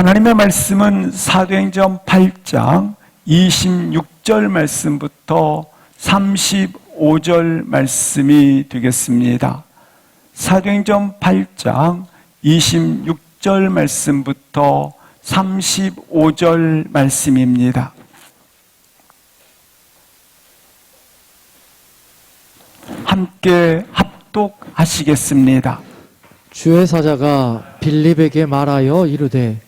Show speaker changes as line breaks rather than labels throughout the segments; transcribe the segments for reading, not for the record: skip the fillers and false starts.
하나님의 말씀은 사도행전 8장 26절 말씀부터 35절 말씀이 되겠습니다. 사도행전 8장 26절 말씀부터 35절 말씀입니다. 함께 합독하시겠습니다.
주의 사자가 빌립에게 말하여 이르되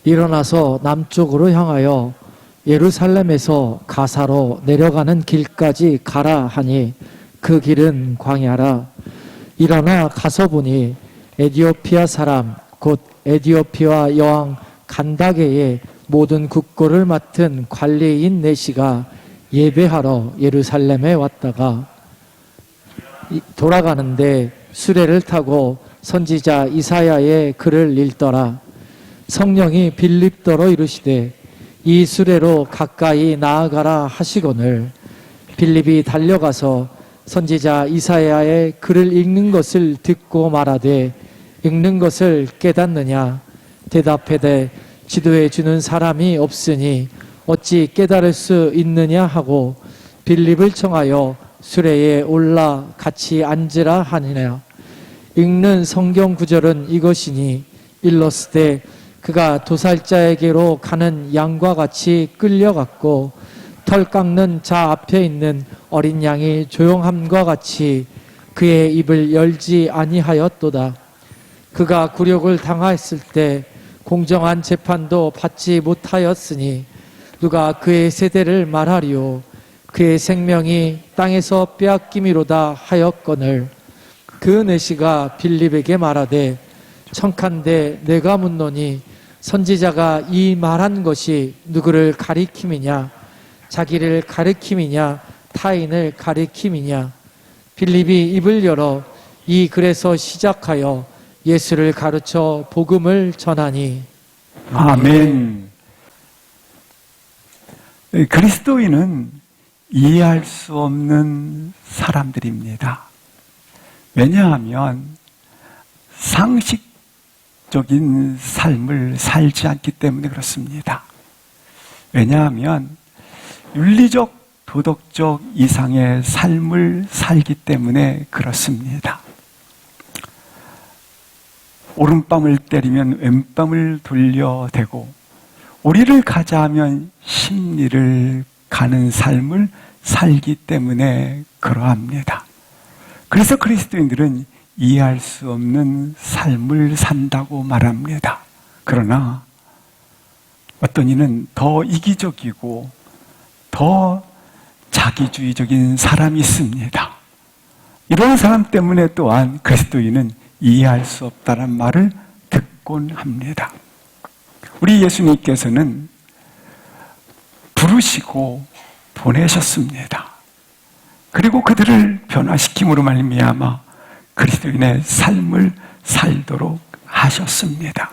일어나서 남쪽으로 향하여 예루살렘에서 가사로 내려가는 길까지 가라 하니 그 길은 광야라. 일어나 가서 보니 에디오피아 사람 곧 에디오피아 여왕 간다게의 모든 국고를 맡은 관리인 내시가 예배하러 예루살렘에 왔다가 돌아가는데 수레를 타고 선지자 이사야의 글을 읽더라. 성령이 빌립더러 이르시되 이 수레로 가까이 나아가라 하시거늘 빌립이 달려가서 선지자 이사야의 글을 읽는 것을 듣고 말하되 읽는 것을 깨닫느냐 대답하되 지도해 주는 사람이 없으니 어찌 깨달을 수 있느냐 하고 빌립을 청하여 수레에 올라 같이 앉으라 하니라. 읽는 성경 구절은 이것이니 일렀을 그가 도살자에게로 가는 양과 같이 끌려갔고 털 깎는 자 앞에 있는 어린 양이 조용함과 같이 그의 입을 열지 아니하였도다. 그가 굴욕을 당하였을 때 공정한 재판도 받지 못하였으니 누가 그의 세대를 말하리요. 그의 생명이 땅에서 빼앗김이로다 하였거늘 그 내시가 빌립에게 말하되 청컨대 내가 묻노니 선지자가 이 말한 것이 누구를 가리킴이냐 자기를 가리킴이냐 타인을 가리킴이냐. 빌립이 입을 열어 이 글에서 시작하여 예수를 가르쳐 복음을 전하니.
아멘. 그리스도인은 이해할 수 없는 사람들입니다. 왜냐하면 상식적인 삶을 살지 않기 때문에 그렇습니다. 왜냐하면 윤리적, 도덕적 이상의 삶을 살기 때문에 그렇습니다. 오른뺨을 때리면 왼뺨을 돌려대고 우리를 가자 하면 심리를 가는 삶을 살기 때문에 그러합니다. 그래서 그리스도인들은 이해할 수 없는 삶을 산다고 말합니다. 그러나 어떤 이는 더 이기적이고 더 자기주의적인 사람이 있습니다. 이런 사람 때문에 또한 그리스도인은 이해할 수 없다는 말을 듣곤 합니다. 우리 예수님께서는 부르시고 보내셨습니다. 그리고 그들을 변화시킴으로 말미암아 그리스도인의 삶을 살도록 하셨습니다.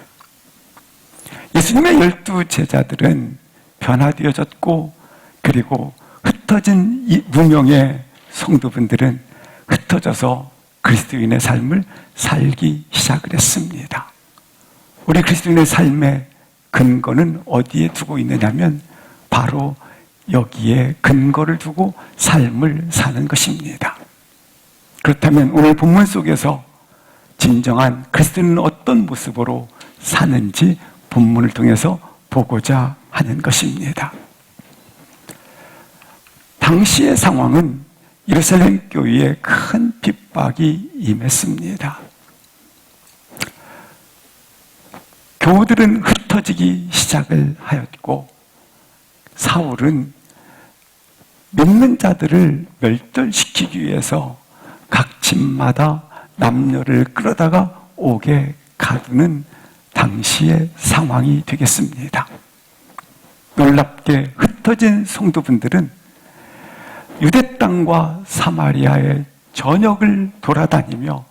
예수님의 12 제자들은 변화되어졌고 그리고 흩어진 이 무명의 성도분들은 흩어져서 그리스도인의 삶을 살기 시작을 했습니다. 우리 그리스도인의 삶의 근거는 어디에 두고 있느냐면 바로 여기에 근거를 두고 삶을 사는 것입니다. 그렇다면 오늘 본문 속에서 진정한 그리스도인은 어떤 모습으로 사는지 본문을 통해서 보고자 하는 것입니다. 당시의 상황은 예루살렘 교회에 큰 핍박이 임했습니다. 교우들은 흩어지기 시작을 하였고 사울은 믿는 자들을 멸절시키기 위해서 각 집마다 남녀를 끌어다가 옥에 가두는 당시의 상황이 되겠습니다. 놀랍게 흩어진 성도분들은 유대 땅과 사마리아의 전역을 돌아다니며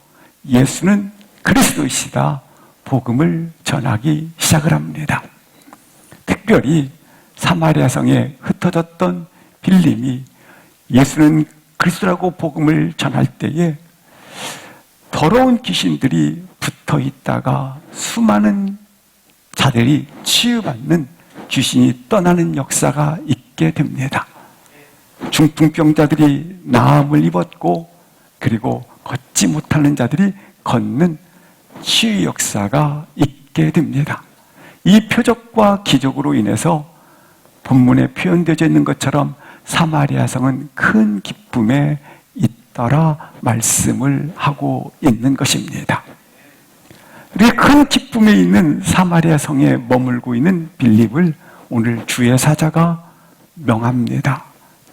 예수는 그리스도이시다 복음을 전하기 시작을 합니다. 특별히 사마리아 성에 흩어졌던 빌립이 예수는 그리스도라고 복음을 전할 때에 더러운 귀신들이 붙어 있다가 수많은 자들이 치유받는, 귀신이 떠나는 역사가 있게 됩니다. 중풍병자들이 나음을 입었고, 그리고 걷지 못하는 자들이 걷는 치유 역사가 있게 됩니다. 이 표적과 기적으로 인해서 본문에 표현되어 있는 것처럼 사마리아 성은 큰 기쁨에 잇따라 말씀을 하고 있는 것입니다. 이렇게 큰 기쁨에 있는 사마리아 성에 머물고 있는 빌립을 오늘 주의 사자가 명합니다.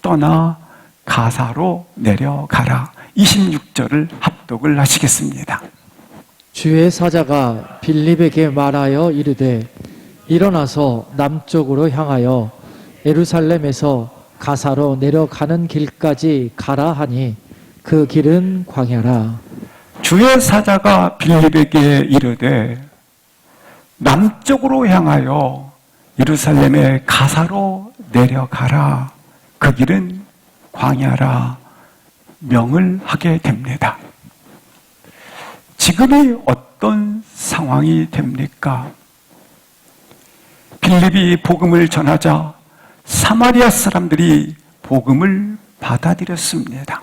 떠나 가사로 내려가라. 26절을 합독을 하시겠습니다.
주의 사자가 빌립에게 말하여 이르되 일어나서 남쪽으로 향하여 예루살렘에서 가사로 내려가는 길까지 가라 하니 그 길은 광야라.
주의 사자가 빌립에게 이르되 남쪽으로 향하여 예루살렘의 가사로 내려가라. 그 길은 광야라. 명을 하게 됩니다. 지금이 어떤 상황이 됩니까? 빌립이 복음을 전하자 사마리아 사람들이 복음을 받아들였습니다.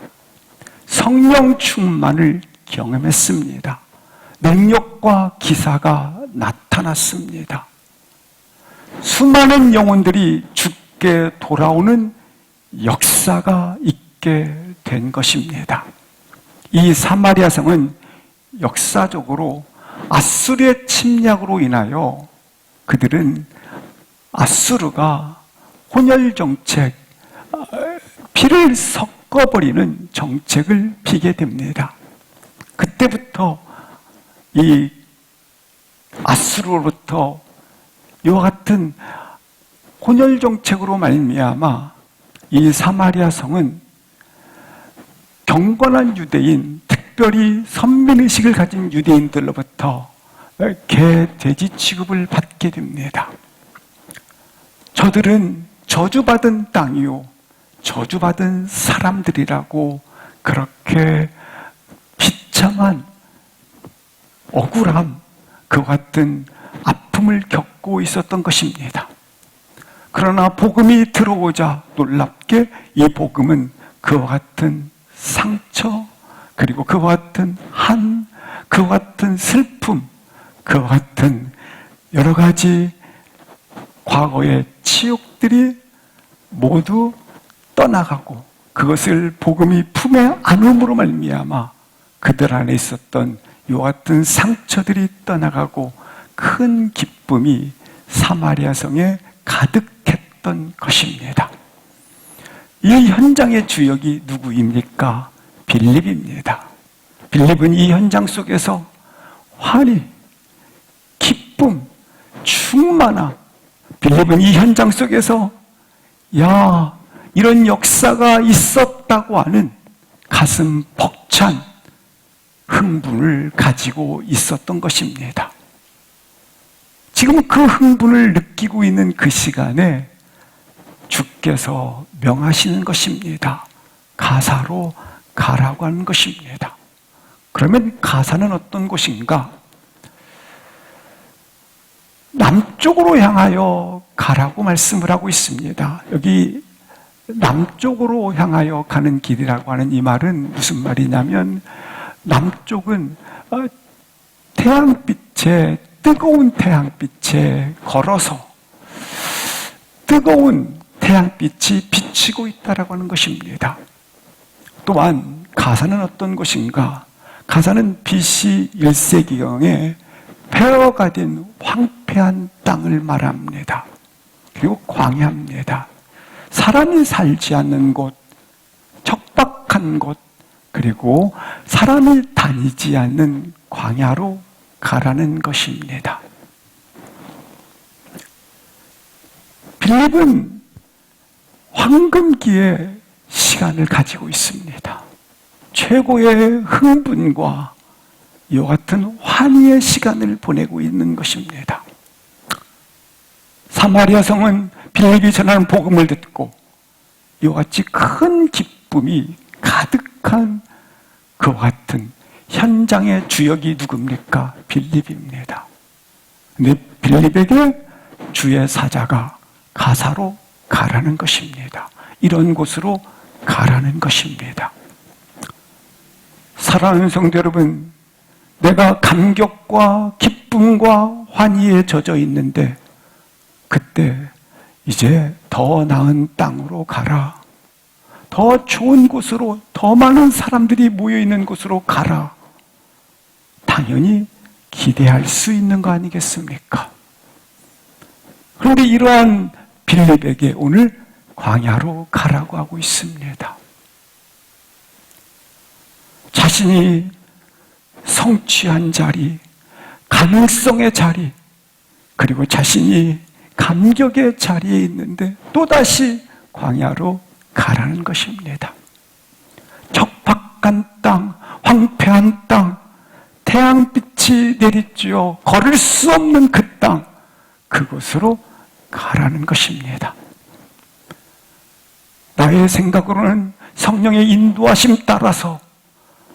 성령 충만을 경험했습니다. 능력과 기사가 나타났습니다. 수많은 영혼들이 죽게 돌아오는 역사가 있게 된 것입니다. 이 사마리아 성은 역사적으로 아수르의 침략으로 인하여 그들은 아수르가 혼혈 정책, 피를 섞어버리는 정책을 피게 됩니다. 그때부터 이 아수르로부터 이와 같은 혼혈 정책으로 말미암아 이 사마리아 성은 경건한 유대인, 특별히 선민의식을 가진 유대인들로부터 개, 돼지 취급을 받게 됩니다. 저들은 저주받은 땅이요, 저주받은 사람들이라고 그렇게 비참한 억울함, 그와 같은 아픔을 겪고 있었던 것입니다. 그러나 복음이 들어오자 놀랍게 이 복음은 그와 같은 상처, 그리고 그와 같은 한, 그와 같은 슬픔, 그와 같은 여러 가지 과거의 치욕들이 모두 떠나가고 그것을 복음이 품에 안음으로 말미암아 그들 안에 있었던 이와 같은 상처들이 떠나가고 큰 기쁨이 사마리아 성에 가득했던 것입니다. 이 현장의 주역이 누구입니까? 빌립입니다. 빌립은 이 현장 속에서 환희, 기쁨, 충만함, 빌립은 이 현장 속에서 야, 이런 역사가 있었다고 하는 가슴 벅찬 흥분을 가지고 있었던 것입니다. 지금 그 흥분을 느끼고 있는 그 시간에 주께서 명하시는 것입니다. 가사로 가라고 하는 것입니다. 그러면 가사는 어떤 곳인가? 남쪽으로 향하여 가라고 말씀을 하고 있습니다. 여기 남쪽으로 향하여 가는 길이라고 하는 이 말은 무슨 말이냐면 남쪽은 태양빛에, 뜨거운 태양빛에 걸어서 뜨거운 태양빛이 비치고 있다라고 하는 것입니다. 또한 가사는 어떤 것인가? 가사는 BC 1세기경에 폐허가 된 황폐한 땅을 말합니다. 그리고 광야입니다. 사람이 살지 않는 곳, 척박한 곳, 그리고 사람이 다니지 않는 광야로 가라는 것입니다. 빌립은 황금기의 시간을 가지고 있습니다. 최고의 흥분과 이와 같은 환희의 시간을 보내고 있는 것입니다. 사마리아 성은 빌립이 전하는 복음을 듣고 이와 같이 큰 기쁨이 가득한 그와 같은 현장의 주역이 누굽니까? 빌립입니다. 근데 빌립에게 주의 사자가 가사로 가라는 것입니다. 이런 곳으로 가라는 것입니다. 사랑하는 성도 여러분, 내가 감격과 기쁨과 환희에 젖어 있는데 그때 이제 더 나은 땅으로 가라. 더 좋은 곳으로, 더 많은 사람들이 모여있는 곳으로 가라. 당연히 기대할 수 있는 거 아니겠습니까? 그런데 이러한 빌립에게 오늘 광야로 가라고 하고 있습니다. 자신이 성취한 자리, 가능성의 자리, 그리고 자신이 감격의 자리에 있는데 또다시 광야로 가라는 것입니다. 척박한 땅, 황폐한 땅, 태양빛이 내리쬐어 걸을 수 없는 그 땅, 그곳으로 가라는 것입니다. 나의 생각으로는 성령의 인도하심 따라서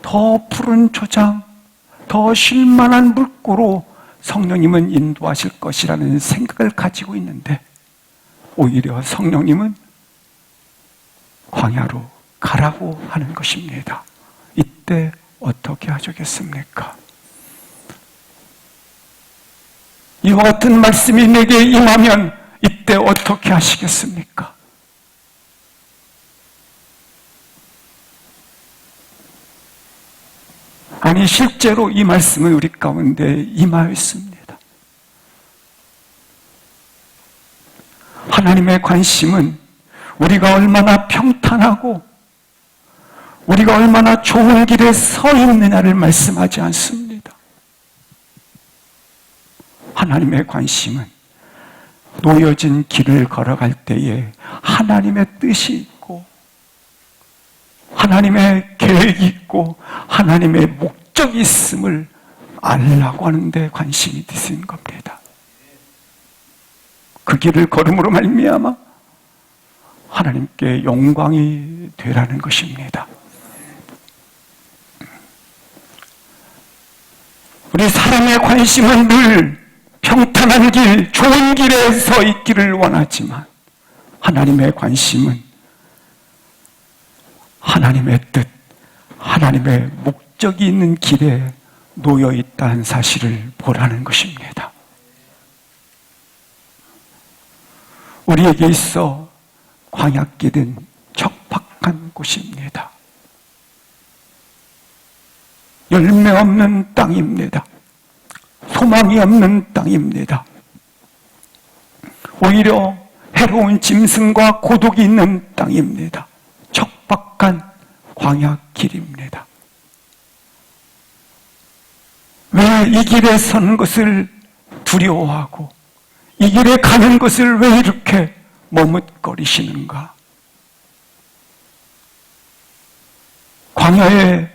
더 푸른 초장, 더 쉴만한 물고로 성령님은 인도하실 것이라는 생각을 가지고 있는데 오히려 성령님은 광야로 가라고 하는 것입니다. 이때 어떻게 하시겠습니까? 이와 같은 말씀이 내게 임하면 이때 어떻게 하시겠습니까? 아니, 실제로 이 말씀은 우리 가운데 임하였습니다. 하나님의 관심은 우리가 얼마나 평탄하고 우리가 얼마나 좋은 길에 서 있느냐를 말씀하지 않습니다. 하나님의 관심은 놓여진 길을 걸어갈 때에 하나님의 뜻이 있고 하나님의 계획이 있고 하나님의 목적이 있음을 알라고 하는 데 관심이 있는 겁니다. 그 길을 걸음으로 말미암아 하나님께 영광이 되라는 것입니다. 우리 사람의 관심은 늘 평탄한 길, 좋은 길에 서 있기를 원하지만 하나님의 관심은 하나님의 뜻, 하나님의 목적이 있는 길에 놓여 있다는 사실을 보라는 것입니다. 우리에게 있어 광야길은 척박한 곳입니다. 열매 없는 땅입니다. 소망이 없는 땅입니다. 오히려 해로운 짐승과 고독이 있는 땅입니다. 척박한 광야길입니다. 왜 이 길에 서는 것을 두려워하고 이 길에 가는 것을 왜 이렇게 머뭇거리시는가? 광야에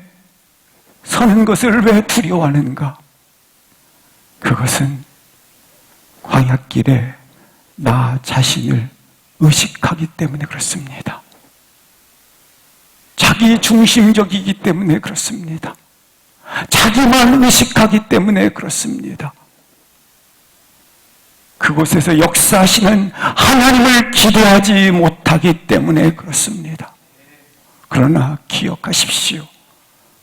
서는 것을 왜 두려워하는가? 그것은 광야길에 나 자신을 의식하기 때문에 그렇습니다. 자기 중심적이기 때문에 그렇습니다. 자기만 의식하기 때문에 그렇습니다. 그곳에서 역사하시는 하나님을 기대하지 못하기 때문에 그렇습니다. 그러나 기억하십시오.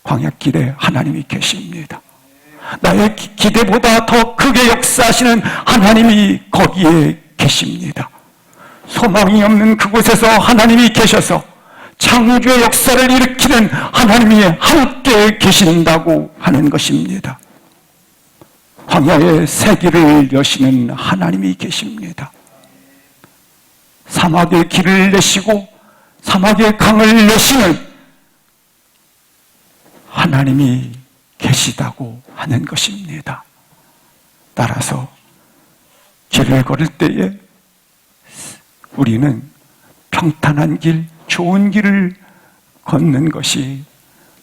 광야길에 하나님이 계십니다. 나의 기대보다 더 크게 역사하시는 하나님이 거기에 계십니다. 소망이 없는 그곳에서 하나님이 계셔서 창조의 역사를 일으키는 하나님이 함께 계신다고 하는 것입니다. 광야의 새 길을 여시는 하나님이 계십니다. 사막의 길을 내시고 사막의 강을 내시는 하나님이 계시다고 하는 것입니다. 따라서 길을 걸을 때에 우리는 평탄한 길, 좋은 길을 걷는 것이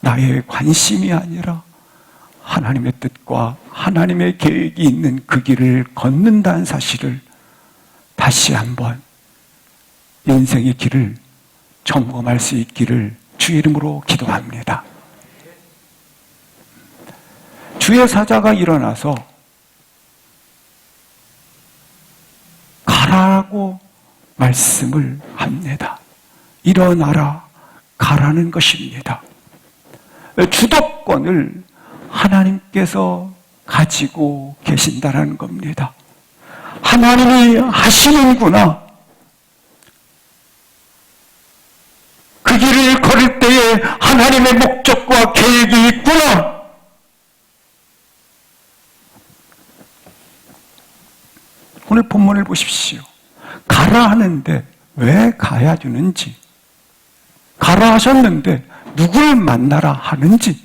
나의 관심이 아니라 하나님의 뜻과 하나님의 계획이 있는 그 길을 걷는다는 사실을 다시 한번 인생의 길을 점검할 수 있기를 주의 이름으로 기도합니다. 주의 사자가 일어나서 가라고 말씀을 합니다. 일어나라, 가라는 것입니다. 주도권을 하나님께서 가지고 계신다라는 겁니다. 하나님이 하시는구나. 그 길을 걸을 때에 하나님의 목적과 계획이 있구나. 오늘 본문을 보십시오. 가라 하는데 왜 가야 주는지, 가라 하셨는데 누굴 만나라 하는지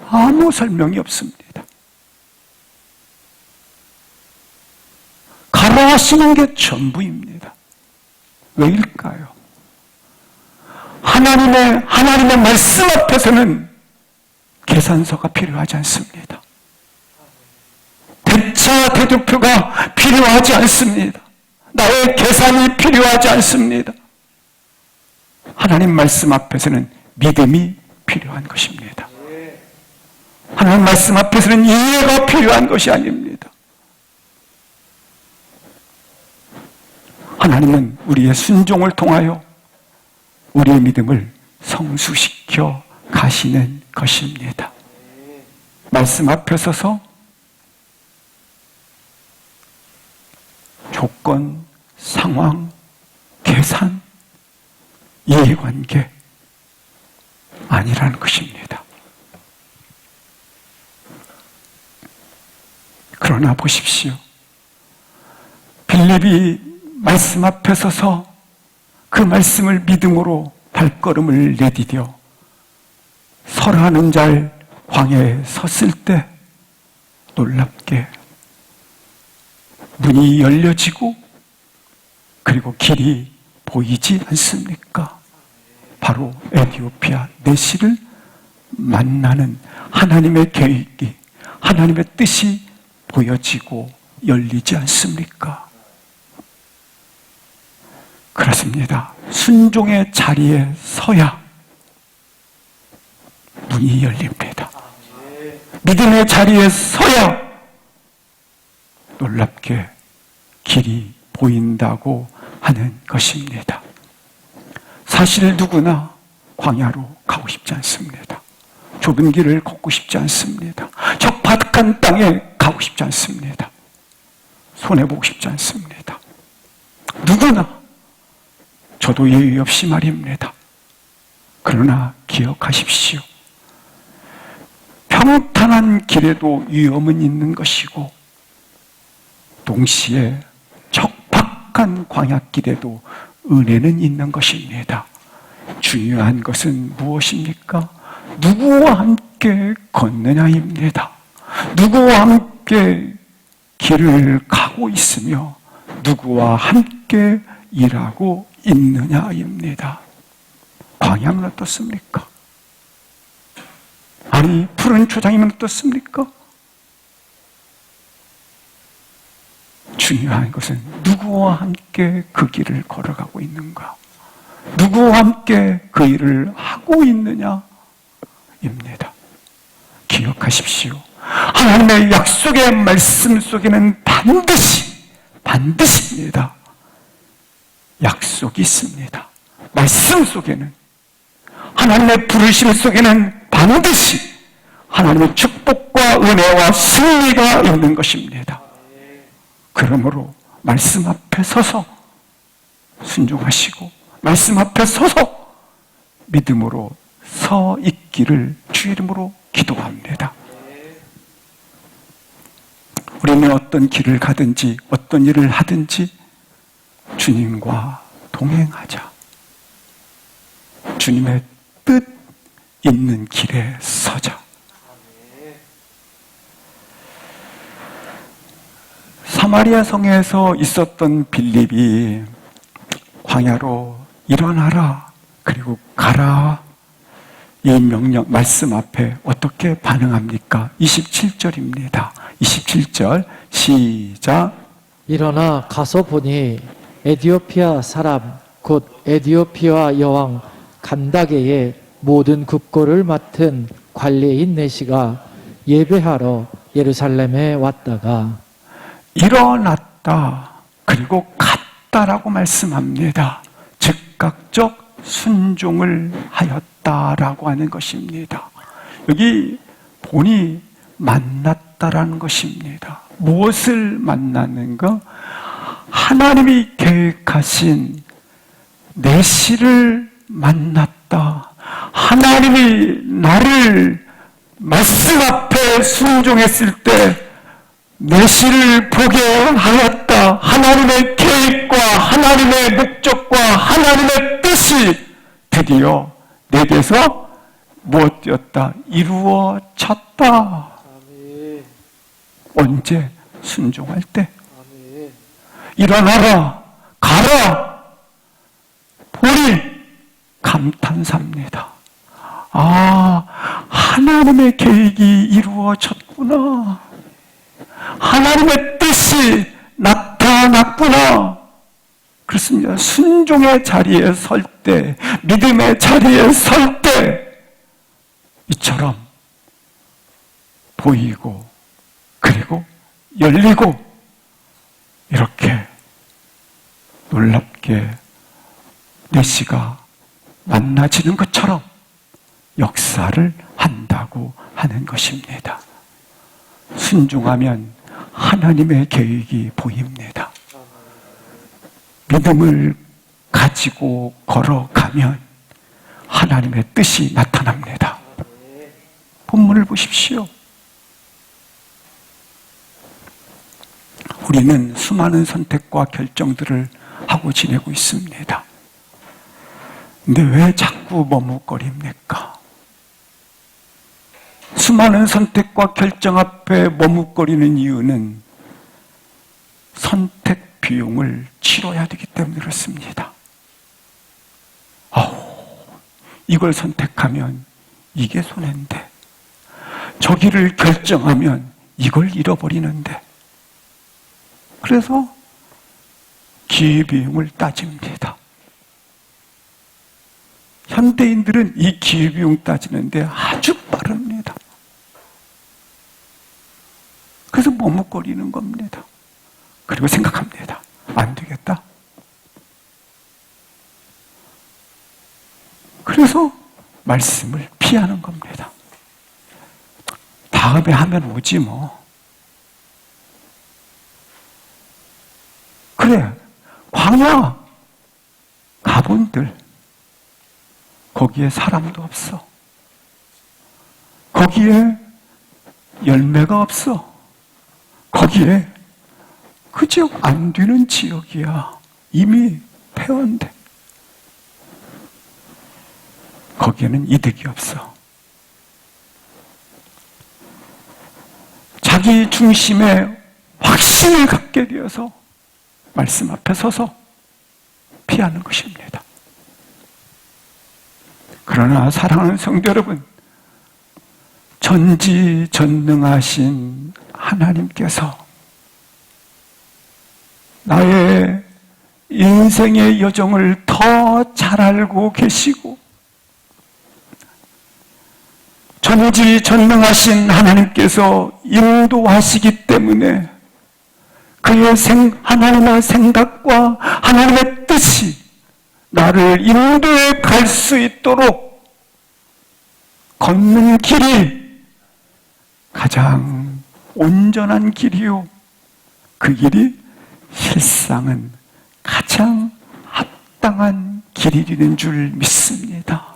아무 설명이 없습니다. 가라 하시는 게 전부입니다. 왜일까요? 하나님의 말씀 앞에서는 계산서가 필요하지 않습니다. 대차 대조표가 필요하지 않습니다. 나의 계산이 필요하지 않습니다. 하나님 말씀 앞에서는 믿음이 필요한 것입니다. 하나님 말씀 앞에서는 이해가 필요한 것이 아닙니다. 하나님은 우리의 순종을 통하여 우리의 믿음을 성숙시켜 가시는 것입니다. 말씀 앞에 서서 조건, 상황, 계산, 이해관계 아니라는 것입니다. 그러나 보십시오. 빌립이 말씀 앞에 서서 그 말씀을 믿음으로 발걸음을 내디뎌 설하는 잘 광야에 섰을 때 놀랍게 문이 열려지고 그리고 길이 보이지 않습니까? 바로 에티오피아 내시를 만나는 하나님의 계획이, 하나님의 뜻이 보여지고 열리지 않습니까? 그렇습니다. 순종의 자리에 서야 문이 열립니다. 믿음의 자리에 서야 놀랍게 길이 보인다고 하는 것입니다. 사실 누구나 광야로 가고 싶지 않습니다. 좁은 길을 걷고 싶지 않습니다. 적박한 땅에 가고 싶지 않습니다. 손해보고 싶지 않습니다. 누구나, 저도 예의 없이 말입니다. 그러나 기억하십시오. 평탄한 길에도 위험은 있는 것이고 동시에 척박한 광야길에도 은혜는 있는 것입니다. 중요한 것은 무엇입니까? 누구와 함께 걷느냐입니다. 누구와 함께 길을 가고 있으며 누구와 함께 일하고 있느냐입니다. 광야는 어떻습니까? 아니, 푸른 초장이면 어떻습니까? 중요한 것은 누구와 함께 그 길을 걸어가고 있는가? 누구와 함께 그 일을 하고 있느냐입니다. 기억하십시오. 하나님의 약속의 말씀 속에는 반드시입니다. 약속이 있습니다. 말씀 속에는, 하나님의 부르심 속에는 반드시 하나님의 축복과 은혜와 승리가 있는 것입니다. 그러므로 말씀 앞에 서서 순종하시고 말씀 앞에 서서 믿음으로 서 있기를 주 이름으로 기도합니다. 우리는 어떤 길을 가든지 어떤 일을 하든지 주님과 동행하자. 주님의 뜻 있는 길에 서자. 사마리아 성에서 있었던 빌립이 광야로 일어나라 그리고 가라 이 명령 말씀 앞에 어떻게 반응합니까? 27절입니다. 27절 시작.
일어나 가서 보니 에디오피아 사람 곧 에디오피아 여왕 간다게의 모든 국고를 맡은 관리인 내시가 예배하러 예루살렘에 왔다가
일어났다 그리고 갔다 하였다라고 말씀합니다. 즉각적 순종을 하였다라고 하는 것입니다. 여기 본이 만났다라는 것입니다. 무엇을 만나는가? 하나님이 계획하신 메시를 만났다. 하나님이 나를 말씀 앞에 순종했을 때 메시를 보게 하였다. 하나님의 계획과 하나님의 목적과 하나님의 뜻이 드디어 내게서 무엇되었다? 이루어졌다. 언제? 순종할 때. 일어나라, 가라. 본이 감탄사입니다. 하나님의 계획이 이루어졌구나. 하나님의 뜻이 나타났구나. 그렇습니다. 순종의 자리에 설 때, 믿음의 자리에 설 때, 이처럼 보이고, 그리고 열리고, 이렇게 놀랍게 메시가 만나지는 것처럼 역사를 한다고 하는 것입니다. 순종하면 하나님의 계획이 보입니다. 믿음을 가지고 걸어가면 하나님의 뜻이 나타납니다. 본문을 보십시오. 우리는 수많은 선택과 결정들을 하고 지내고 있습니다. 근데 왜 자꾸 머뭇거립니까? 수많은 선택과 결정 앞에 머뭇거리는 이유는 선택 비용을 치러야 되기 때문에 그렇습니다. 이걸 선택하면 이게 손해인데, 저기를 결정하면 이걸 잃어버리는데, 그래서 기회비용을 따집니다. 현대인들은 이 기회비용 따지는데 아주 빠릅니다. 그래서 머뭇거리는 겁니다. 그리고 생각합니다. 안 되겠다. 그래서 말씀을 피하는 겁니다. 다음에 하면 오지 뭐. 그래, 광야 가본들 거기에 사람도 없어. 거기에 열매가 없어. 거기에 그 지역 안 되는 지역이야. 이미 폐허인데. 거기에는 이득이 없어. 자기 중심에 확신을 갖게 되어서 말씀 앞에 서서 피하는 것입니다. 그러나 사랑하는 성도 여러분, 전지전능하신 하나님께서 나의 인생의 여정을 더 잘 알고 계시고, 전지전능하신 하나님께서 인도하시기 때문에 그의 하나님의 생각과 하나님의 뜻이 나를 인도해 갈 수 있도록 걷는 길이 가장 온전한 길이요, 그 길이 실상은 가장 합당한 길이라는 줄 믿습니다.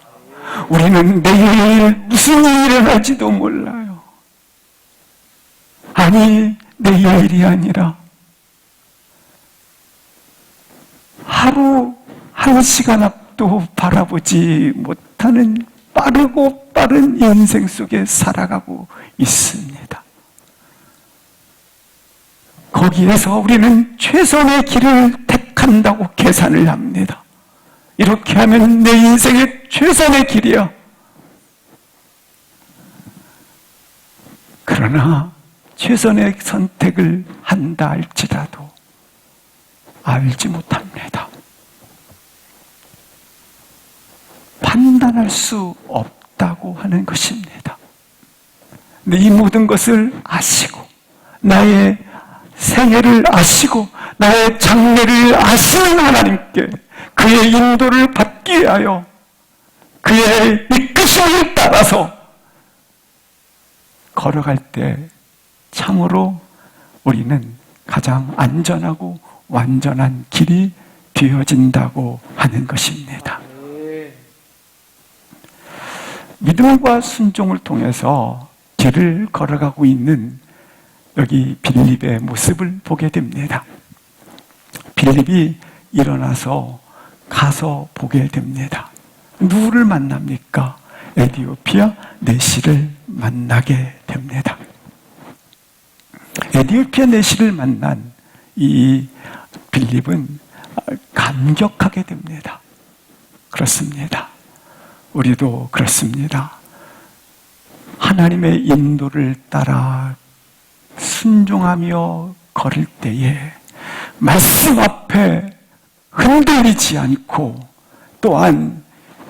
우리는 내일 무슨 일이 일어날지도 몰라요. 아니, 내일이 아니라 하루 한 시간 앞도 바라보지 못하는 빠르고 빠른 인생 속에 살아가고 있습니다. 거기에서 우리는 최선의 길을 택한다고 계산을 합니다. 이렇게 하면 내 인생의 최선의 길이야. 그러나 최선의 선택을 한다 할지라도 알지 못합니다. 판단할 수 없다고 하는 것입니다. 근데 이 모든 것을 아시고 나의 새 행해를 아시고 나의 장래를 아시는 하나님께 그의 인도를 받기 위하여 그의 이끄심을 따라서 걸어갈 때 참으로 우리는 가장 안전하고 완전한 길이 되어진다고 하는 것입니다. 믿음과 순종을 통해서 길을 걸어가고 있는 여기 빌립의 모습을 보게 됩니다. 빌립이 일어나서 가서 보게 됩니다. 누구를 만납니까? 에디오피아 내시를 만나게 됩니다. 에디오피아 내시를 만난 이 빌립은 감격하게 됩니다. 그렇습니다. 우리도 그렇습니다. 하나님의 인도를 따라 순종하며 걸을 때에 말씀 앞에 흔들리지 않고 또한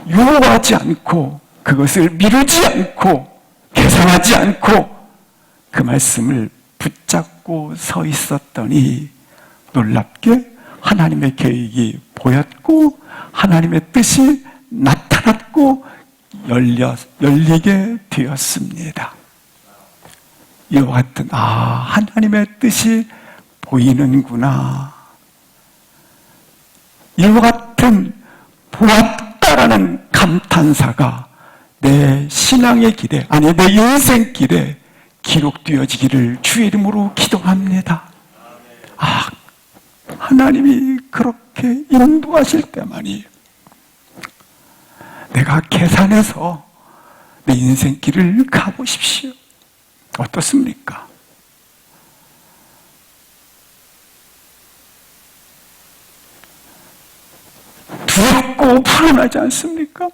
유혹하지 않고 그것을 미루지 않고 계산하지 않고 그 말씀을 붙잡고 서 있었더니 놀랍게 하나님의 계획이 보였고 하나님의 뜻이 나타났고 열리게 되었습니다. 이와 같은 하나님의 뜻이 보이는구나. 이와 같은 보았다라는 감탄사가 내 신앙의 길에 내 인생 길에 기록되어지기를 주의 이름으로 기도합니다. 하나님이 그렇게 인도하실 때만이 내가 계산해서 내 인생 길을 가보십시오. 어떻습니까? 두렵고 불안하지 않습니까?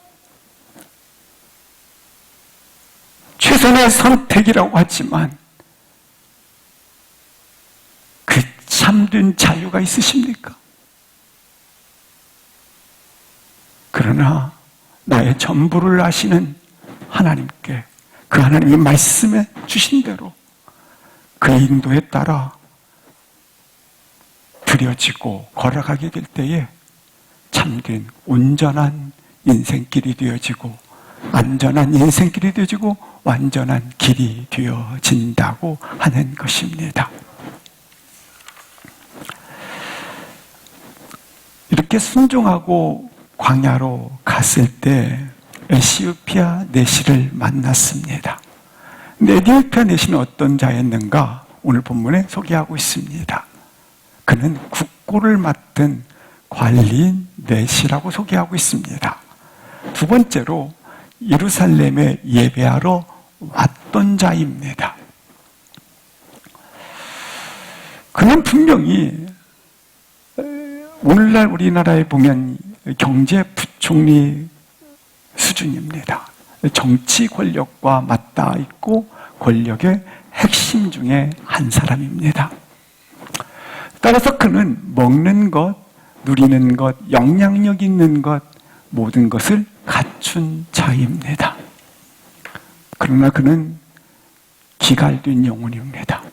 최선의 선택이라고 하지만 그 참된 자유가 있으십니까? 그러나 나의 전부를 아시는 하나님께 그 하나님이 말씀해 주신 대로 그 인도에 따라 들여지고 걸어가게 될 때에 참된 온전한 인생길이 되어지고 안전한 인생길이 되어지고 완전한 길이 되어진다고 하는 것입니다. 이렇게 순종하고 광야로 갔을 때 에디오피아 내시를 만났습니다. 에디오피아 내시는 어떤 자였는가? 오늘 본문에 소개하고 있습니다. 그는 국고를 맡은 관리인 내시라고 소개하고 있습니다. 두 번째로 예루살렘에 예배하러 왔던 자입니다. 그는 분명히 오늘날 우리나라에 보면 경제 부총리 수준입니다. 정치 권력과 맞닿아 있고 권력의 핵심 중에 한 사람입니다. 따라서 그는 먹는 것, 누리는 것, 영향력 있는 것, 모든 것을 갖춘 자입니다. 그러나 그는 기갈된 영혼입니다.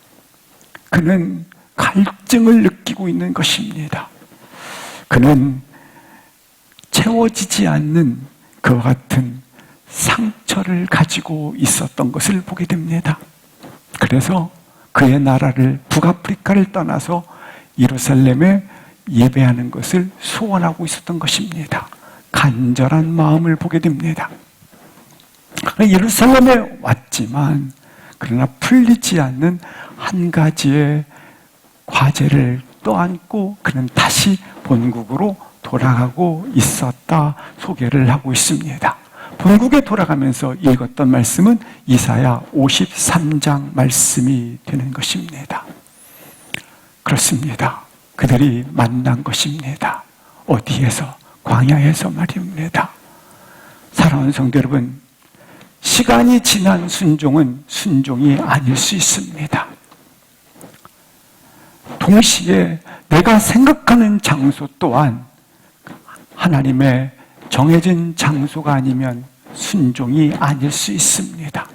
그는 갈증을 느끼고 있는 것입니다. 그는 채워지지 않는 그와 같은 상처를 가지고 있었던 것을 보게 됩니다. 그래서 그의 나라를 북아프리카를 떠나서 예루살렘에 예배하는 것을 소원하고 있었던 것입니다. 간절한 마음을 보게 됩니다. 예루살렘에 왔지만 그러나 풀리지 않는 한 가지의 과제를 떠안고 그는 다시 본국으로 돌아가고 있었다 소개를 하고 있습니다. 본국에 돌아가면서 읽었던 말씀은 이사야 53장 말씀이 되는 것입니다. 그렇습니다. 그들이 만난 것입니다. 어디에서? 광야에서 말입니다. 사랑하는 성도 여러분, 시간이 지난 순종은 순종이 아닐 수 있습니다. 동시에 내가 생각하는 장소 또한 하나님의 정해진 장소가 아니면 순종이 아닐 수 있습니다.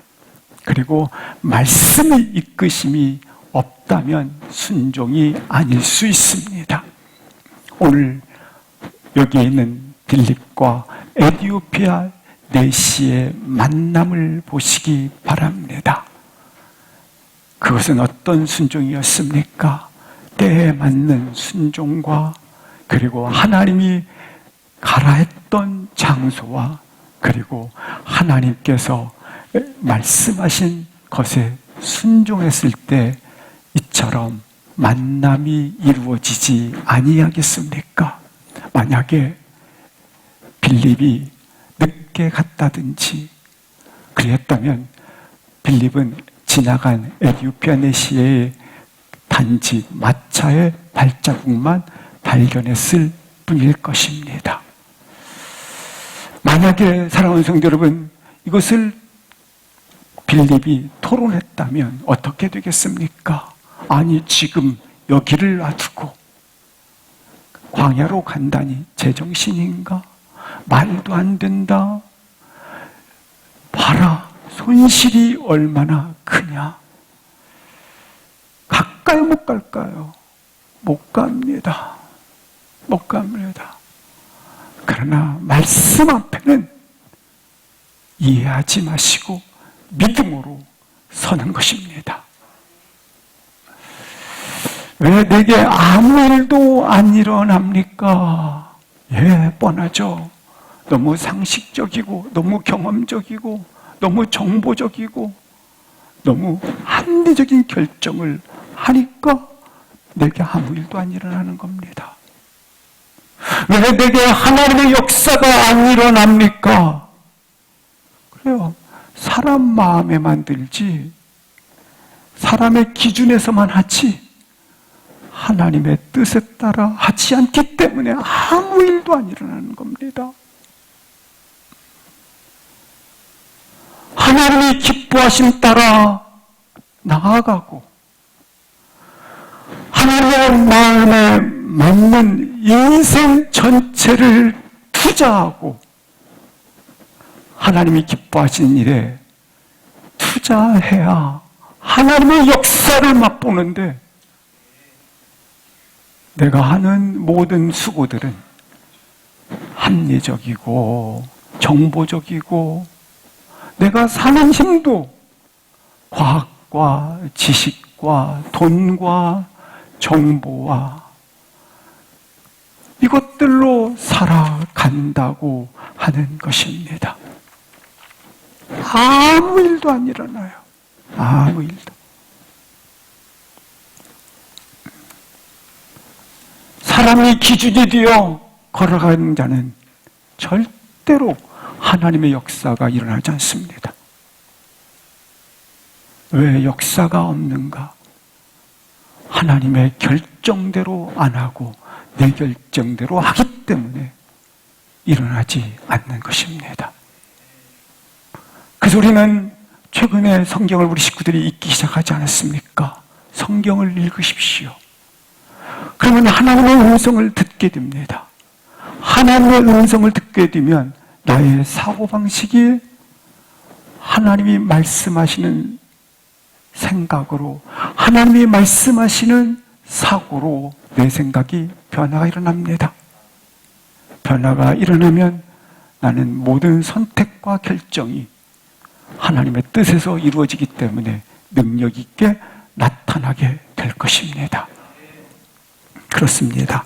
그리고 말씀의 이끄심이 없다면 순종이 아닐 수 있습니다. 오늘 여기에 있는 빌립과 에디오피아 내시의 만남을 보시기 바랍니다. 그것은 어떤 순종이었습니까? 때에 맞는 순종과 그리고 하나님이 가라 했던 장소와 그리고 하나님께서 말씀하신 것에 순종했을 때 이처럼 만남이 이루어지지 아니하겠습니까? 만약에 빌립이 늦게 갔다든지 그랬다면 빌립은 지나간 에디오피아 내시의 단지 마차의 발자국만 발견했을 뿐일 것입니다. 만약에 사랑하는 성도 여러분, 이것을 빌립이 토론했다면 어떻게 되겠습니까? 아니, 지금 여기를 놔두고 광야로 간다니 제정신인가? 말도 안 된다. 봐라, 손실이 얼마나 크냐. 가까이 못 갈까요? 못 갑니다. 못 갑니다. 그러나 말씀 앞에는 이해하지 마시고 믿음으로 서는 것입니다. 왜 내게 아무 일도 안 일어납니까? 예, 뻔하죠. 너무 상식적이고 너무 경험적이고 너무 정보적이고 너무 합리적인 결정을 하니까 내게 아무 일도 안 일어나는 겁니다. 왜 내게 하나님의 역사가 안 일어납니까? 그래요. 사람 마음에 만들지 사람의 기준에서만 하지 하나님의 뜻에 따라 하지 않기 때문에 아무 일도 안 일어나는 겁니다. 하나님이 기뻐하심 따라 나아가고 하나님의 마음에 맞는 인생 전체를 투자하고 하나님이 기뻐하시는 일에 투자해야 하나님의 역사를 맛보는데 내가 하는 모든 수고들은 합리적이고 정보적이고 내가 사는 힘도 과학과 지식과 돈과 정보와 이것들로 살아간다고 하는 것입니다. 아무 일도 안 일어나요. 아무 일도. 사람이 기준이 되어 걸어가는 자는 절대로 하나님의 역사가 일어나지 않습니다. 왜 역사가 없는가? 하나님의 결정대로 안 하고 내 결정대로 하기 때문에 일어나지 않는 것입니다. 그 소리는 최근에 성경을 우리 식구들이 읽기 시작하지 않았습니까? 성경을 읽으십시오. 그러면 하나님의 음성을 듣게 됩니다. 하나님의 음성을 듣게 되면 나의 사고방식이 하나님이 말씀하시는 생각으로 하나님이 말씀하시는 사고로 내 생각이 변화가 일어납니다. 변화가 일어나면 나는 모든 선택과 결정이 하나님의 뜻에서 이루어지기 때문에 능력 있게 나타나게 될 것입니다. 그렇습니다.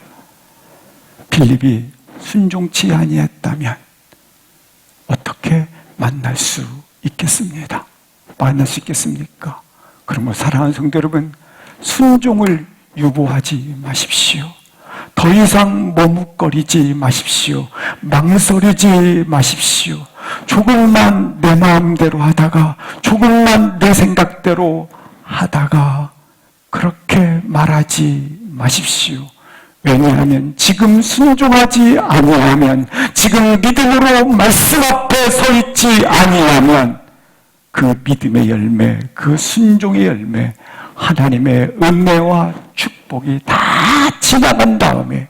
빌립이 순종치 아니했다면 어떻게 만날 수 있겠습니까? 만날 수 있겠습니까? 그러면 사랑하는 성도 여러분, 순종을 유보하지 마십시오. 더 이상 머뭇거리지 마십시오. 망설이지 마십시오. 조금만 내 마음대로 하다가 조금만 내 생각대로 하다가 그렇게 말하지 마십시오. 왜냐하면 지금 순종하지 아니하면 지금 믿음으로 말씀 앞에 서 있지 아니하면 그 믿음의 열매, 그 순종의 열매, 하나님의 은혜와 축복이 다 지나간 다음에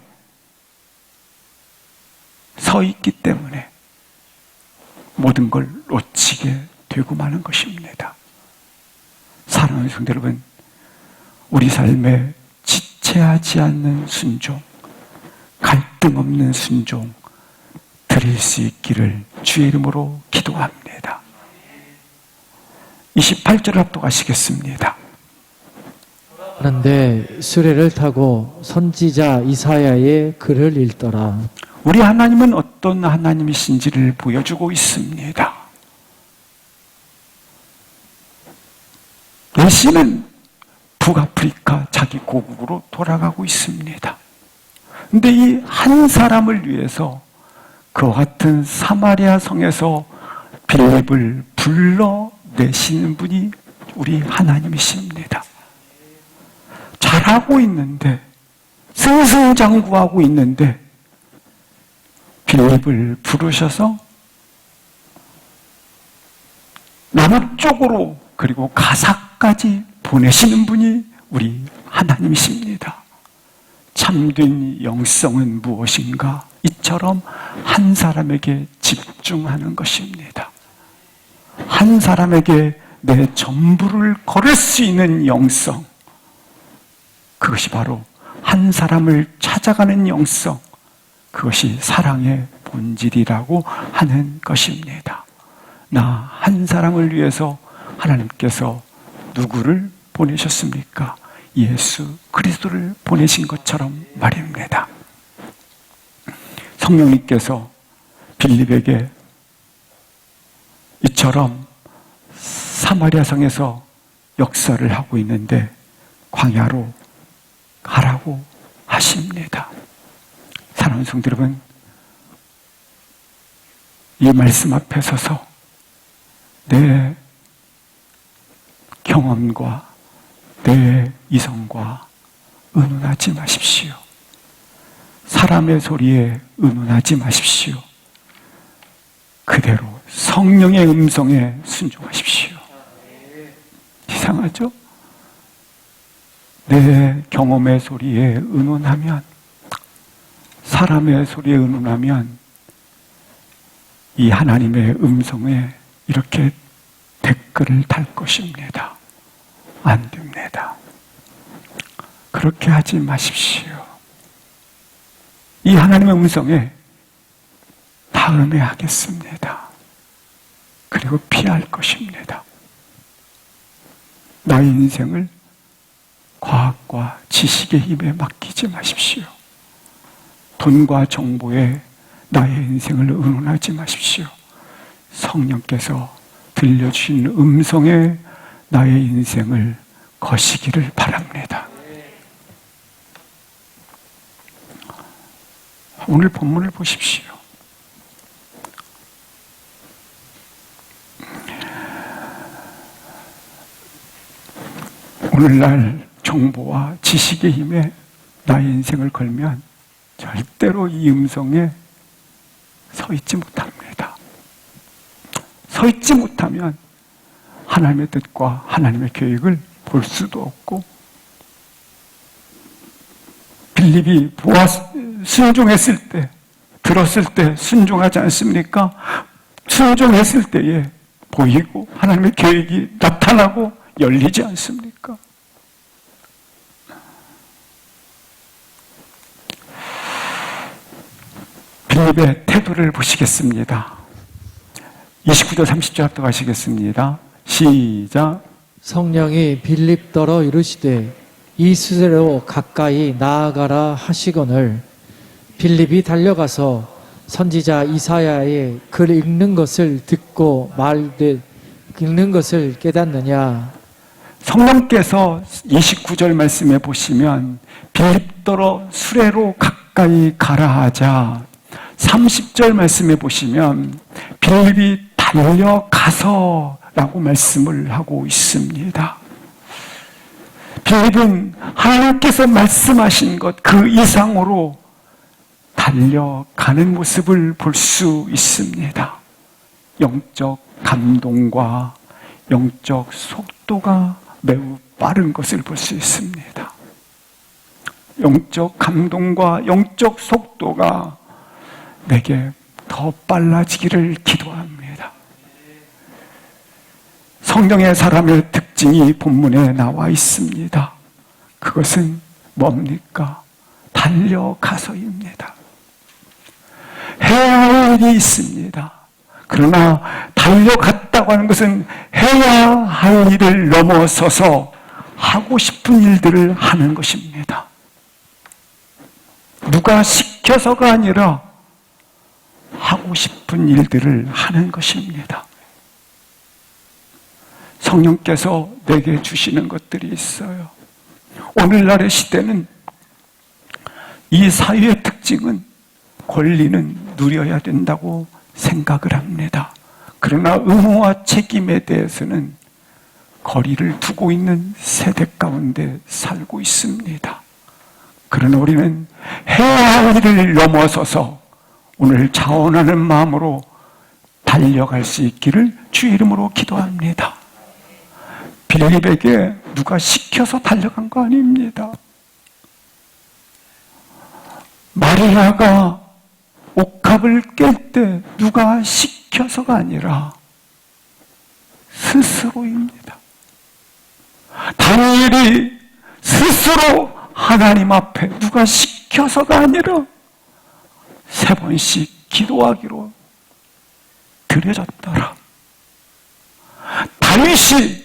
서 있기 때문에 모든 걸 놓치게 되고 마는 것입니다. 사랑하는 성도 여러분, 우리 삶에 지체하지 않는 순종, 갈등 없는 순종 드릴 수 있기를 주의 이름으로 기도합니다. 28절 합독하시겠습니다.
그런데 수레를 타고 선지자 이사야의 글을 읽더라.
우리 하나님은 어떤 하나님이신지를 보여주고 있습니다. 메시는 북아프리카 자기 고국으로 돌아가고 있습니다. 근데 이 한 사람을 위해서 그와 같은 사마리아 성에서 빌립을 불러내시는 분이 우리 하나님이십니다. 잘하고 있는데, 승승장구하고 있는데 빌립을 부르셔서 남쪽으로 그리고 가사까지 보내시는 분이 우리 하나님이십니다. 참된 영성은 무엇인가? 이처럼 한 사람에게 집중하는 것입니다. 한 사람에게 내 전부를 걸을 수 있는 영성, 그것이 바로 한 사람을 찾아가는 영성, 그것이 사랑의 본질이라고 하는 것입니다. 나 한 사람을 위해서 하나님께서 누구를 보내셨습니까? 예수 그리스도를 보내신 것처럼 말입니다. 성령님께서 빌립에게 이처럼 사마리아 성에서 역사를 하고 있는데 광야로 가라고 하십니다. 사랑하는 성도 여러분, 이 말씀 앞에 서서 내 경험과 내 이성과 의논하지 마십시오. 사람의 소리에 의논하지 마십시오. 그대로 성령의 음성에 순종하십시오. 이상하죠? 내 경험의 소리에 의논하면, 사람의 소리에 의논하면 이 하나님의 음성에 이렇게 댓글을 달 것입니다. 안 됩니다. 그렇게 하지 마십시오. 이 하나님의 음성에 다음에 하겠습니다. 그리고 피할 것입니다. 나의 인생을 과학과 지식의 힘에 맡기지 마십시오. 돈과 정보에 나의 인생을 의논하지 마십시오. 성령께서 들려주신 음성에 나의 인생을 거시기를 바랍니다. 오늘 본문을 보십시오. 오늘날 정보와 지식의 힘에 나의 인생을 걸면 절대로 이 음성에 서 있지 못합니다. 서 있지 못하면 하나님의 뜻과 하나님의 계획을 볼 수도 없고, 빌립이 순종했을 때, 들었을 때 순종하지 않습니까? 순종했을 때에 보이고 하나님의 계획이 나타나고 열리지 않습니까? 빌립의 태도를 보시겠습니다. 29절 30절 합독하시겠습니다. 시작.
성령이 빌립더러 이르시되 이 수레로 가까이 나아가라 하시거늘 빌립이 달려가서 선지자 이사야의 글 읽는 것을 듣고 말되 읽는 것을 깨닫느냐.
성령께서 29절 말씀에 보시면 빌립더러 수레로 가까이 가라 하자, 30절 말씀에 보시면 빌립이 달려가서 라고 말씀을 하고 있습니다. 빌립은 하나님께서 말씀하신 것 그 이상으로 달려가는 모습을 볼 수 있습니다. 영적 감동과 영적 속도가 매우 빠른 것을 볼 수 있습니다. 영적 감동과 영적 속도가 내게 더 빨라지기를 기도합니다. 성령의 사람의 특징이 본문에 나와 있습니다. 그것은 뭡니까? 달려가서입니다. 해야 할 일이 있습니다. 그러나 달려갔다고 하는 것은 해야 할 일을 넘어서서 하고 싶은 일들을 하는 것입니다. 누가 시켜서가 아니라 하고 싶은 일들을 하는 것입니다. 성령께서 내게 주시는 것들이 있어요. 오늘날의 시대는 이 사회의 특징은 권리는 누려야 된다고 생각을 합니다. 그러나 의무와 책임에 대해서는 거리를 두고 있는 세대 가운데 살고 있습니다. 그러나 우리는 해야 할 일을 넘어서서 오늘 자원하는 마음으로 달려갈 수 있기를 주의 이름으로 기도합니다. 빌립에게 누가 시켜서 달려간 거 아닙니다. 마리아가 옥합을 깰 때 누가 시켜서가 아니라 스스로입니다. 다니엘이 스스로 하나님 앞에 누가 시켜서가 아니라 3번씩 기도하기로 드려졌더라. 다윗이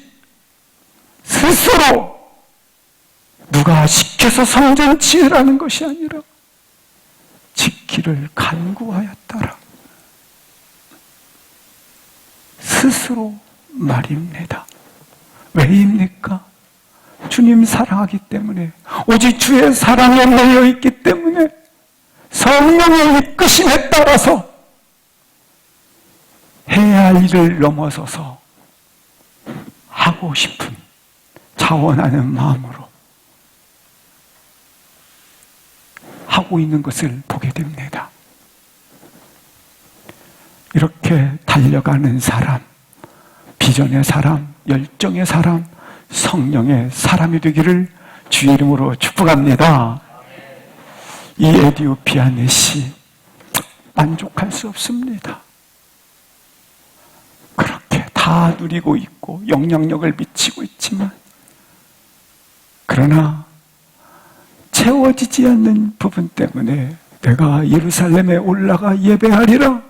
스스로 누가 시켜서 성전 지으라는 것이 아니라 지키를 간구하였더라. 스스로 말입니다. 왜입니까? 주님 사랑하기 때문에, 오직 주의 사랑에 놓여 있기 때문에, 성령의 이끄심에 따라서 해야 할 일을 넘어서서 하고 싶은 자원하는 마음으로 하고 있는 것을 보게 됩니다. 이렇게 달려가는 사람, 비전의 사람, 열정의 사람, 성령의 사람이 되기를 주의 이름으로 축복합니다. 이 에디오피아 넷이 만족할 수 없습니다. 그렇게 다 누리고 있고 영향력을 미치고 있지만, 그러나 채워지지 않는 부분 때문에 내가 예루살렘에 올라가 예배하리라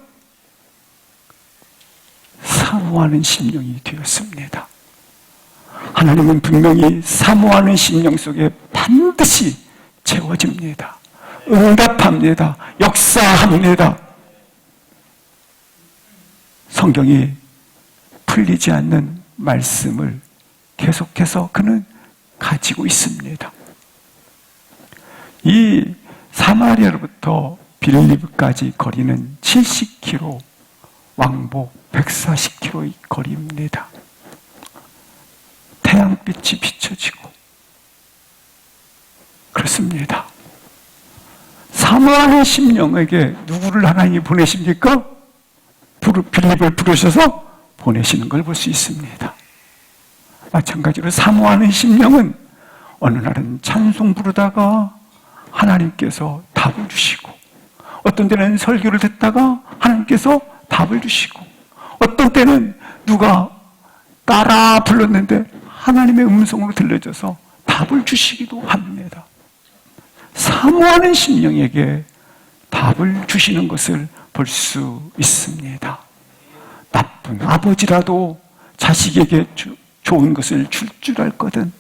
사모하는 심령이 되었습니다. 하나님은 분명히 사모하는 심령 속에 반드시 채워집니다. 응답합니다. 역사합니다. 성경이 풀리지 않는 말씀을 계속해서 그는 가지고 있습니다. 이 사마리아로부터 빌립까지 거리는 70km, 왕복 140km의 거리입니다. 태양빛이 비춰지고 그렇습니다. 사모하는 심령에게 누구를 하나님이 보내십니까? 빌립을 부르셔서 보내시는 걸 볼 수 있습니다. 마찬가지로 사모하는 심령은 어느 날은 찬송 부르다가 하나님께서 답을 주시고, 어떤 때는 설교를 듣다가 하나님께서 답을 주시고, 어떤 때는 누가 따라 불렀는데 하나님의 음성으로 들려져서 답을 주시기도 합니다. 사모하는 심령에게 답을 주시는 것을 볼 수 있습니다. 나쁜 아버지라도 자식에게 좋은 것을 줄 알거든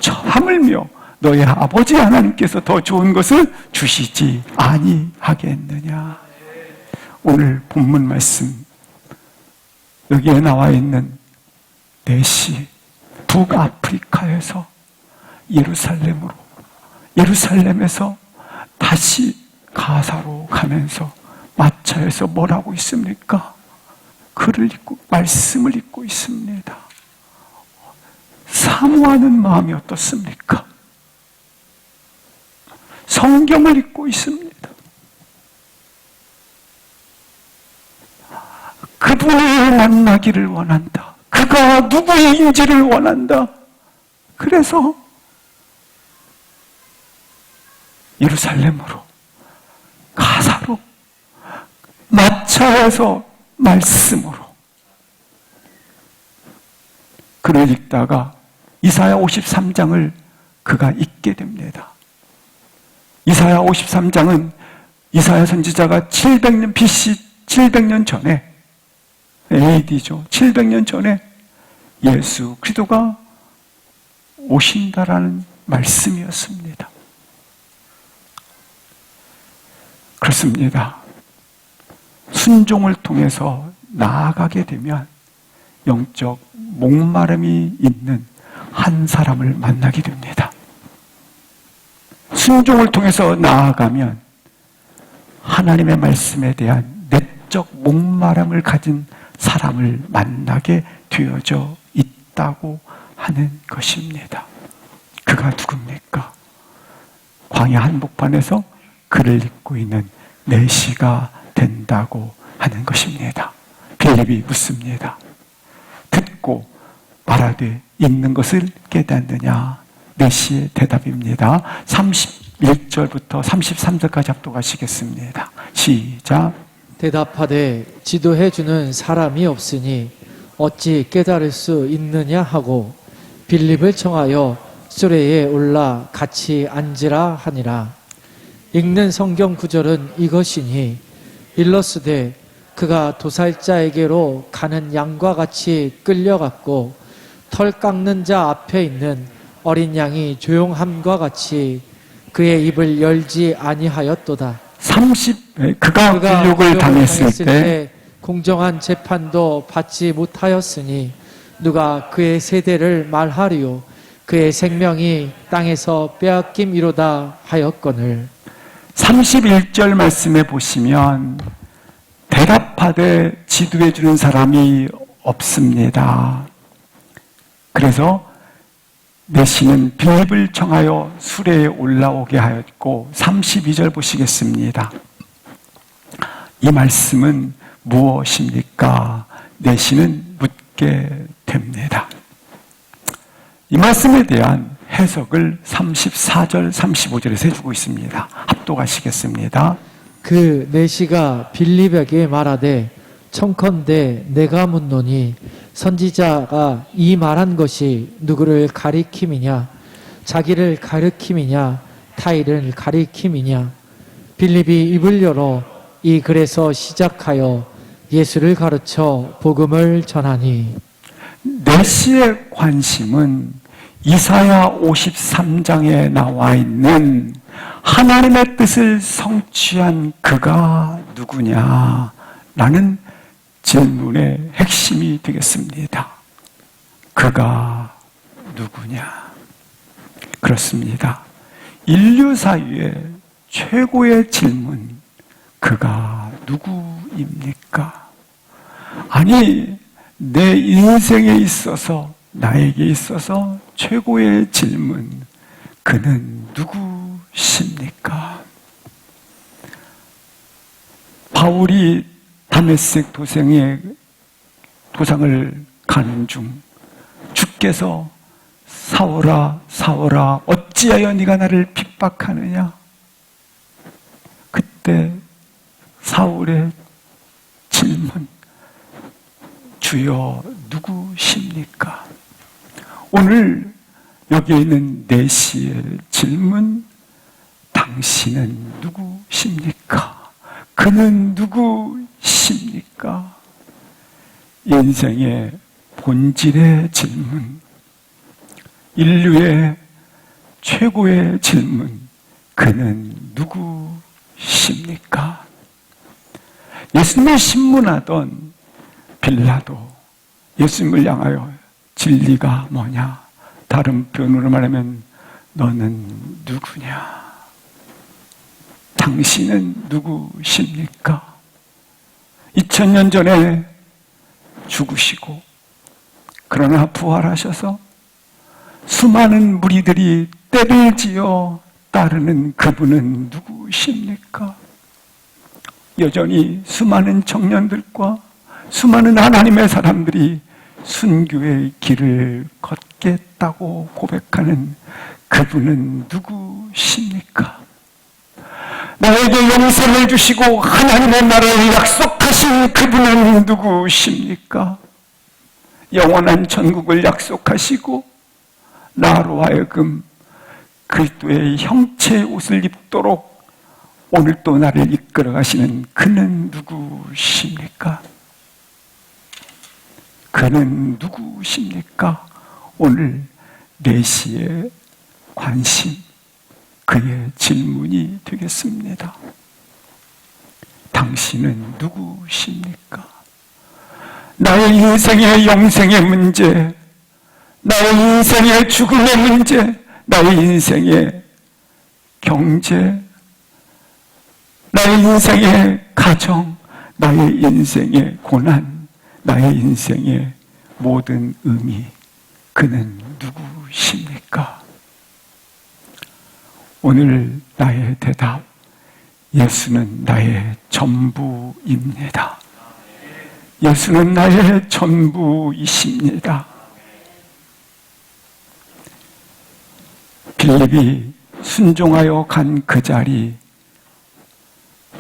하물며 너의 아버지 하나님께서 더 좋은 것을 주시지 아니하겠느냐. 오늘 본문 말씀 여기에 나와 있는 넷이 북아프리카에서 예루살렘에서 다시 가사로 가면서 마차에서 뭘 하고 있습니까? 글을 읽고 말씀을 읽고 있습니다. 사모하는 마음이 어떻습니까? 성경을 읽고 있습니다. 그분을 만나기를 원한다. 그가 누구인지를 원한다. 그래서 예루살렘으로, 가사로, 마차에서 말씀으로 글을 읽다가 이사야 53장을 그가 있게 됩니다. 이사야 53장은 이사야 선지자가 700년 BC 700년 전에 AD죠. 700년 전에 예수 그리스도가 오신다라는 말씀이었습니다. 그렇습니다. 순종을 통해서 나아가게 되면 영적 목마름이 있는 한 사람을 만나게 됩니다. 순종을 통해서 나아가면 하나님의 말씀에 대한 내적 목마름을 가진 사람을 만나게 되어져 있다고 하는 것입니다. 그가 누굽니까? 광야 한복판에서 그를 읽고 있는 내시가 된다고 하는 것입니다. 빌립이 묻습니다. 듣고 말하되 읽는 것을 깨닫느냐? 내시의 대답입니다. 31절부터 33절까지 합독하시겠습니다. 시작.
대답하되 지도해 주는 사람이 없으니 어찌 깨달을 수 있느냐 하고 빌립을 청하여 수레에 올라 같이 앉으라 하니라. 읽는 성경 구절은 이것이니 일러스되 그가 도살자에게로 가는 양과 같이 끌려갔고 털 깎는 자 앞에 있는 어린 양이 조용함과 같이 그의 입을 열지 아니하였도다.
그가 굴욕을 당했을 때
공정한 재판도 받지 못하였으니 누가 그의 세대를 말하리요 그의 생명이 땅에서 빼앗김이로다 하였거늘.
31절 말씀에 보시면 대답하되 지도해 주는 사람이 없습니다. 그래서 내시는 빌립을 청하여 수레에 올라오게 하였고 32절 보시겠습니다. 이 말씀은 무엇입니까? 내시는 묻게 됩니다. 이 말씀에 대한 해석을 34절, 35절에서 해주고 있습니다. 합독하시겠습니다.
그 내시가 빌립에게 말하되 청컨대 내가 묻노니 선지자가 이 말한 것이 누구를 가리킴이냐? 자기를 가리킴이냐? 타인을 가리킴이냐? 빌립이 입을 열어 이 글에서 시작하여 예수를 가르쳐 복음을 전하니.
내시의 관심은 이사야 53장에 나와 있는 하나님의 뜻을 성취한 그가 누구냐라는 질문의 핵심이 되겠습니다. 그가 누구냐? 그렇습니다. 인류 사이의 최고의 질문, 그가 누구입니까? 아니, 내 인생에 있어서, 나에게 있어서 최고의 질문, 그는 누구십니까? 바울이 다메섹 도상을 가는 중 주께서 사울아 사울아 어찌하여 네가 나를 핍박하느냐? 그때 사울의 질문, 주여 누구십니까? 오늘 여기에 있는 내시의 질문, 당신은 누구십니까? 그는 누구십니까? 인생의 본질의 질문, 인류의 최고의 질문, 그는 누구십니까? 예수님을 신문하던 빌라도 예수님을 향하여 진리가 뭐냐? 다른 표현으로 말하면 너는 누구냐? 당신은 누구십니까? 2000년 전에 죽으시고 그러나 부활하셔서 수많은 무리들이 때를 지어 따르는 그분은 누구십니까? 여전히 수많은 청년들과 수많은 하나님의 사람들이 순교의 길을 걷겠다고 고백하는 그분은 누구십니까? 나에게 영생을 주시고 하나님의 나라를 약속하신 그분은 누구십니까? 영원한 천국을 약속하시고 나로 하여금 그리스도의 형체의 옷을 입도록 오늘 또 나를 이끌어 가시는 그는 누구십니까? 그는 누구십니까? 오늘 4시의 관심, 그의 질문이 되겠습니다. 당신은 누구십니까? 나의 인생의 영생의 문제, 나의 인생의 죽음의 문제, 나의 인생의 경제, 나의 인생의 가정, 나의 인생의 고난, 나의 인생의 모든 의미, 그는 누구십니까? 오늘 나의 대답, 예수는 나의 전부입니다. 예수는 나의 전부이십니다. 빌립이 순종하여 간 그 자리,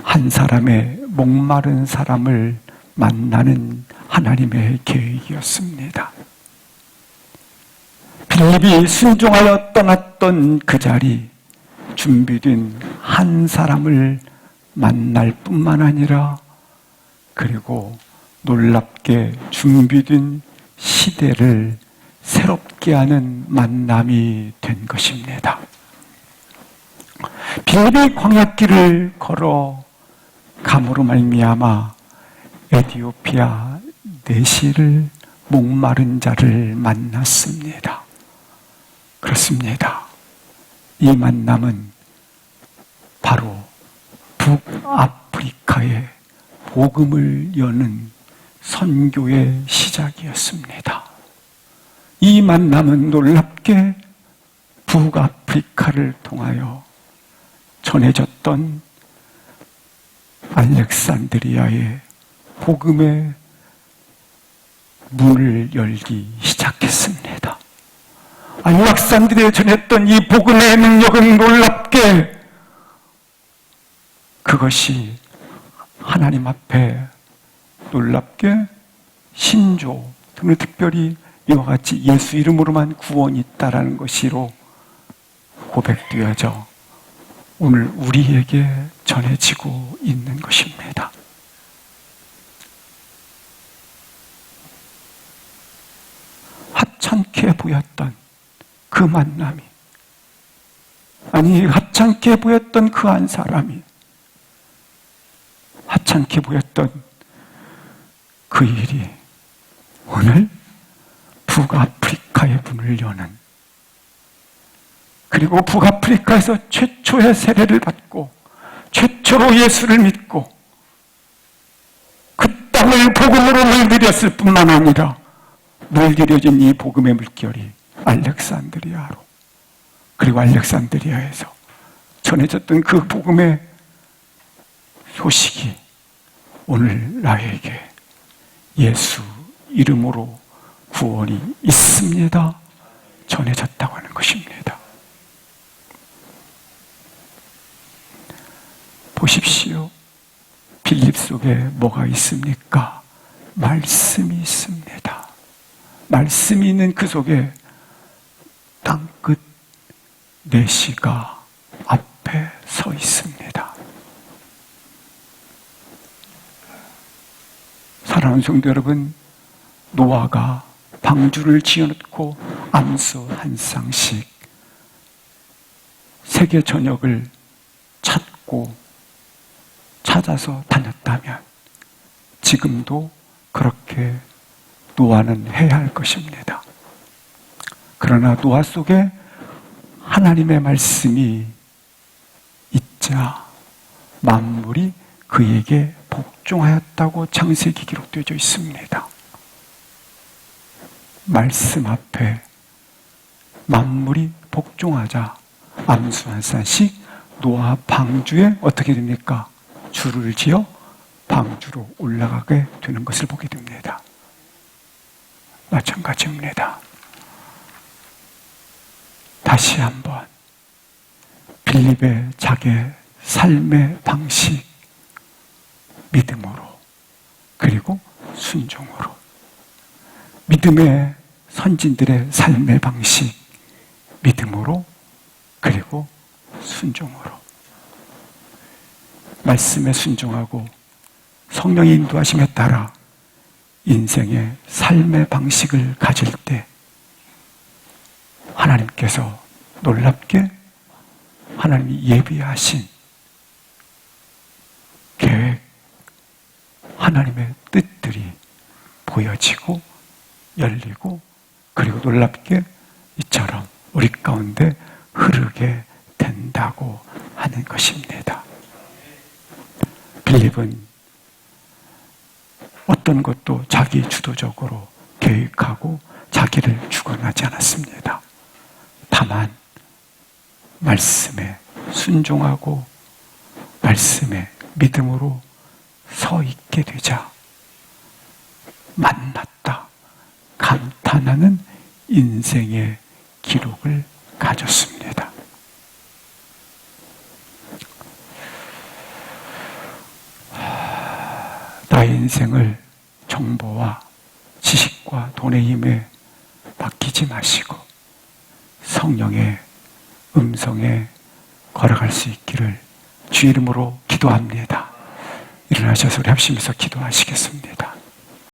한 사람의 목마른 사람을 만나는 하나님의 계획이었습니다. 빌립이 순종하여 떠났던 그 자리, 준비된 한 사람을 만날 뿐만 아니라 그리고 놀랍게 준비된 시대를 새롭게 하는 만남이 된 것입니다. 빌립이 광야길을 걸어 감으로 말미암아 에티오피아 내시를 목마른 자를 만났습니다. 그렇습니다. 이 만남은 바로 북아프리카의 복음을 여는 선교의 시작이었습니다. 이 만남은 놀랍게 북아프리카를 통하여 전해졌던 알렉산드리아의 복음의 문을 열기 시작했습니다. 알렉산드리아에 전했던 이 복음의 능력은 놀랍게 그것이 하나님 앞에 놀랍게 신조 등을 특별히 이와 같이 예수 이름으로만 구원이 있다라는 것으로 고백되어져 오늘 우리에게 전해지고 있는 것입니다. 하찮게 보였던 그 만남이, 아니 하찮게 보였던 그 한 사람이, 하찮게 보였던 그 일이 오늘 북아프리카의 문을 여는, 그리고 북아프리카에서 최초의 세례를 받고 최초로 예수를 믿고 그 땅을 복음으로 물들였을 뿐만 아니라 물들여진 이 복음의 물결이 알렉산드리아로, 그리고 알렉산드리아에서 전해졌던 그 복음의 소식이 오늘 나에게 예수 이름으로 구원이 있습니다 전해졌다고 하는 것입니다. 보십시오. 빌립 속에 뭐가 있습니까? 말씀이 있습니다. 말씀이 있는 그 속에 땅끝 내시가 앞에 서 있습니다. 사랑하는 성도 여러분, 노아가 방주를 지어놓고 암소 한 쌍씩 세계 전역을 찾아서 다녔다면 지금도 그렇게 노아는 해야 할 것입니다. 그러나 노아 속에 하나님의 말씀이 있자 만물이 그에게 복종하였다고 창세기 기록되어 있습니다. 말씀 앞에 만물이 복종하자 암수 한 쌍씩 노아 방주에 어떻게 됩니까? 줄을 지어 방주로 올라가게 되는 것을 보게 됩니다. 마찬가지입니다. 다시 한번 빌립의 자기의 삶의 방식, 믿음으로 그리고 순종으로, 믿음의 선진들의 삶의 방식, 믿음으로 그리고 순종으로. 말씀에 순종하고 성령의 인도하심에 따라 인생의 삶의 방식을 가질 때 하나님께서 놀랍게 하나님이 예비하신 계획, 하나님의 뜻들이 보여지고 열리고 그리고 놀랍게 이처럼 우리 가운데 흐르게 된다고 하는 것입니다. 빌립은 어떤 것도 자기 주도적으로 계획하고 자기를 주관하지 않았습니다. 다만 말씀에 순종하고 말씀에 믿음으로 서 있게 되자 만났다 감탄하는 인생의 기록을 가졌습니다. 나의 인생을 정보와 지식과 돈의 힘에 맡기지 마시고 성령의 음성에 걸어갈 수 있기를 주 이름으로 기도합니다. 일어나셔서 우리 합심해서 기도하시겠습니다.